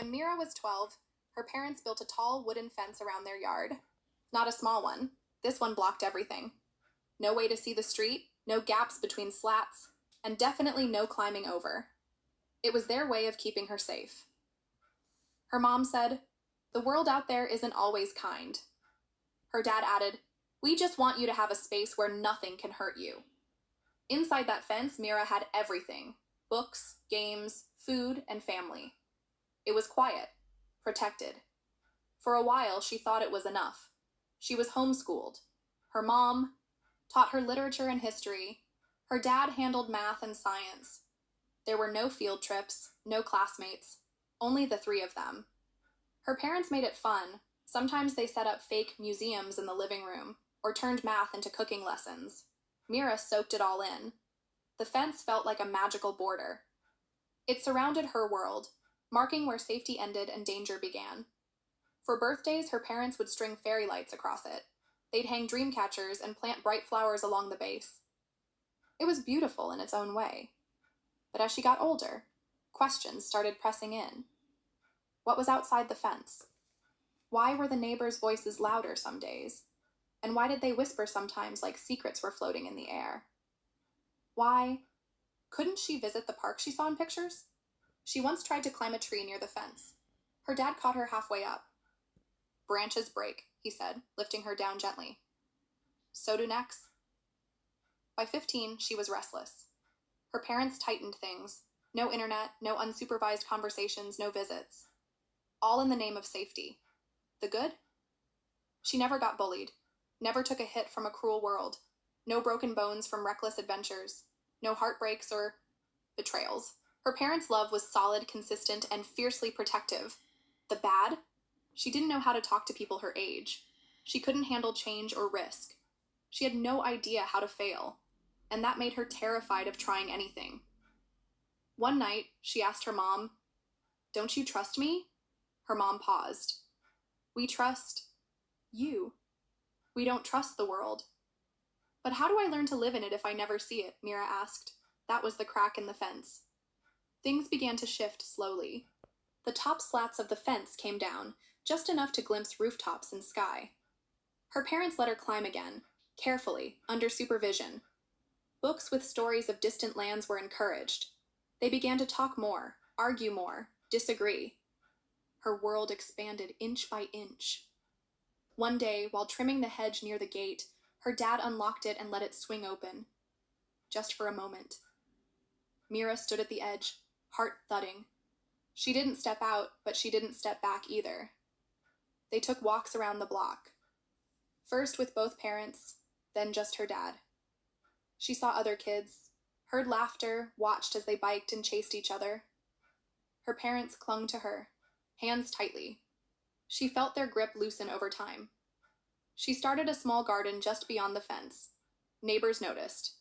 When Mira was 12, her parents built a tall wooden fence around their yard. Not a small one. This one blocked everything. No way to see the street, no gaps between slats, and definitely no climbing over. It was their way of keeping her safe. Her mom said, "The world out there isn't always kind." Her dad added, "We just want you to have a space where nothing can hurt you." Inside that fence, Mira had everything: books, games, food, and family. It was quiet, protected. For a while, she thought it was enough. She was homeschooled. Her mom taught her literature and history. Her dad handled math and science. There were no field trips, no classmates, only the three of them. Her parents made it fun. Sometimes they set up fake museums in the living room, or turned math into cooking lessons. Mira soaked it all in. The fence felt like a magical border. It surrounded her world, marking where safety ended and danger began. For birthdays, her parents would string fairy lights across it. They'd hang dream catchers and plant bright flowers along the base. It was beautiful in its own way. But as she got older, questions started pressing in. What was outside the fence? Why were the neighbors' voices louder some days? And why did they whisper sometimes like secrets were floating in the air? Why? Couldn't she visit the park she saw in pictures? She once tried to climb a tree near the fence. Her dad caught her halfway up. "Branches break," he said, lifting her down gently. "So do necks." By 15, she was restless. Her parents tightened things. No internet, no unsupervised conversations, no visits. All in the name of safety. The good? She never got bullied. Never took a hit from a cruel world. No broken bones from reckless adventures. No heartbreaks or betrayals. Her parents' love was solid, consistent, and fiercely protective. The bad? She didn't know how to talk to people her age. She couldn't handle change or risk. She had no idea how to fail, and that made her terrified of trying anything. One night, she asked her mom, "Don't you trust me?" Her mom paused. "We trust you. We don't trust the world." "But how do I learn to live in it if I never see it?" Mira asked. That was the crack in the fence. Things began to shift slowly. The top slats of the fence came down, just enough to glimpse rooftops and sky. Her parents let her climb again, carefully, under supervision. Books with stories of distant lands were encouraged. They began to talk more, argue more, disagree. Her world expanded inch by inch. One day, while trimming the hedge near the gate, her dad unlocked it and let it swing open. Just for a moment. Mira stood at the edge, heart thudding. She didn't step out, but she didn't step back either. They took walks around the block. First with both parents, then just her dad. She saw other kids, heard laughter, watched as they biked and chased each other. Her parents clung to her, hands tightly. She felt their grip loosen over time. She started a small garden just beyond the fence. Neighbors noticed.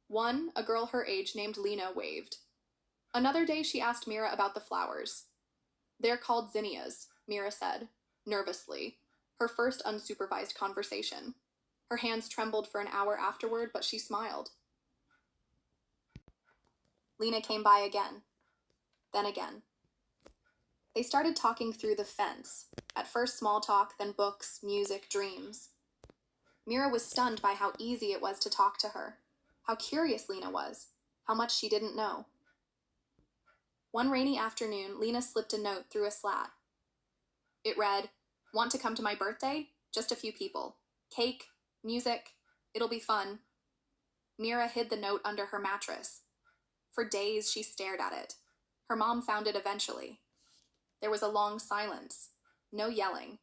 One, a girl her age named Lena, waved. Another day she asked Mira about the flowers. "They're called zinnias," Mira said, nervously, her first unsupervised conversation. Her hands trembled for an hour afterward, but she smiled. Lena came by again. Then again. They started talking through the fence. At first small talk, then books, music, dreams. Mira was stunned by how easy it was to talk to her, how curious Lena was, how much she didn't know. One rainy afternoon, Lena slipped a note through a slat. It read, "Want to come to my birthday? Just a few people. Cake, music, it'll be fun." Mira hid the note under her mattress. For days she stared at it. Her mom found it eventually. There was a long silence. No yelling.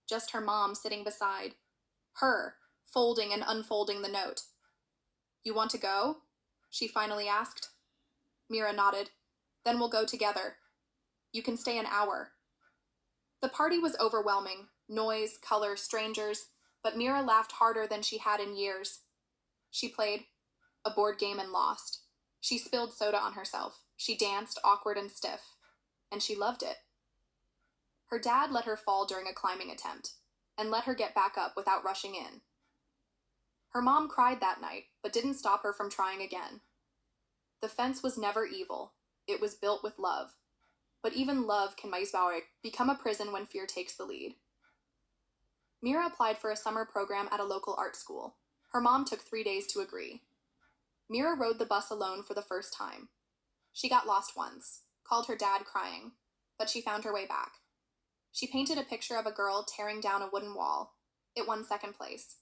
Just her mom sitting beside. Her, folding and unfolding the note. "You want to go?" she finally asked. Mira nodded. "Then we'll go together. You can stay an hour." The party was overwhelming. Noise, color, strangers. But Mira laughed harder than she had in years. She played a board game and lost. She spilled soda on herself. She danced, awkward and stiff. And she loved it. Her dad let her fall during a climbing attempt, and let her get back up without rushing in. Her mom cried that night, but didn't stop her from trying again. The fence was never evil. It was built with love. but even love can become a prison when fear takes the lead. Mira applied for a summer program at a local art school. Her mom took 3 days to agree. Mira rode the bus alone for the first time. She got lost once, called her dad crying, but she found her way back. She painted a picture of a girl tearing down a wooden wall. It won second place.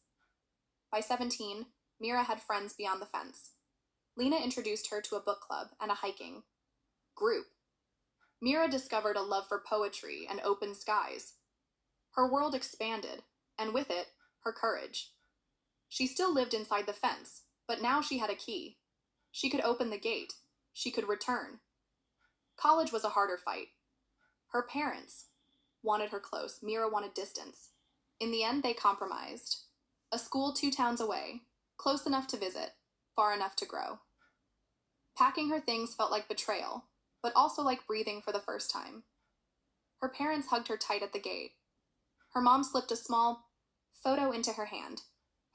By 17, Mira had friends beyond the fence. Lena introduced her to a book club and a hiking group. Mira discovered a love for poetry and open skies. Her world expanded, and with it, her courage. She still lived inside the fence, but now she had a key. She could open the gate. She could return. College was a harder fight. Her parents wanted her close. Mira wanted distance. In the end, they compromised. A school 2 towns away, close enough to visit, far enough to grow. Packing her things felt like betrayal, but also like breathing for the first time. Her parents hugged her tight at the gate. Her mom slipped a small photo into her hand,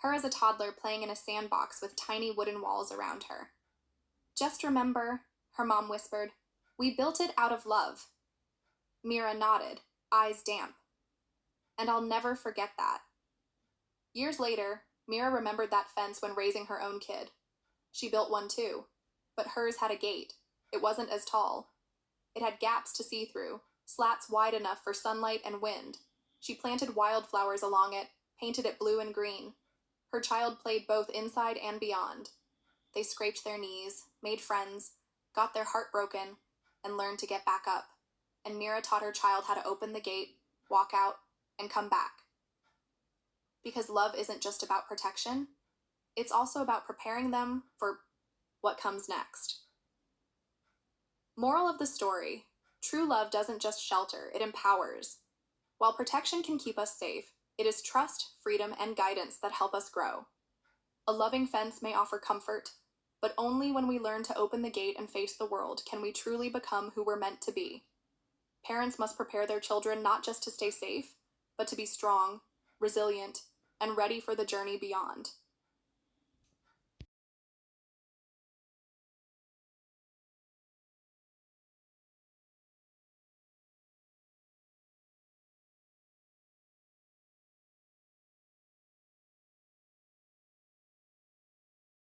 her as a toddler playing in a sandbox with tiny wooden walls around her. "Just remember," her mom whispered, "we built it out of love." Mira nodded, eyes damp. "And I'll never forget that." Years later, Mira remembered that fence when raising her own kid. She built one too, but hers had a gate. It wasn't as tall. It had gaps to see through, slats wide enough for sunlight and wind. She planted wildflowers along it, painted it blue and green. Her child played both inside and beyond. They scraped their knees, made friends, got their heart broken, and learned to get back up. And Mira taught her child how to open the gate, walk out, and come back. Because love isn't just about protection, it's also about preparing them for what comes next. Moral of the story: true love doesn't just shelter, it empowers. While protection can keep us safe, it is trust, freedom, and guidance that help us grow. A loving fence may offer comfort, but only when we learn to open the gate and face the world can we truly become who we're meant to be. Parents must prepare their children not just to stay safe, but to be strong, resilient, and ready for the journey beyond.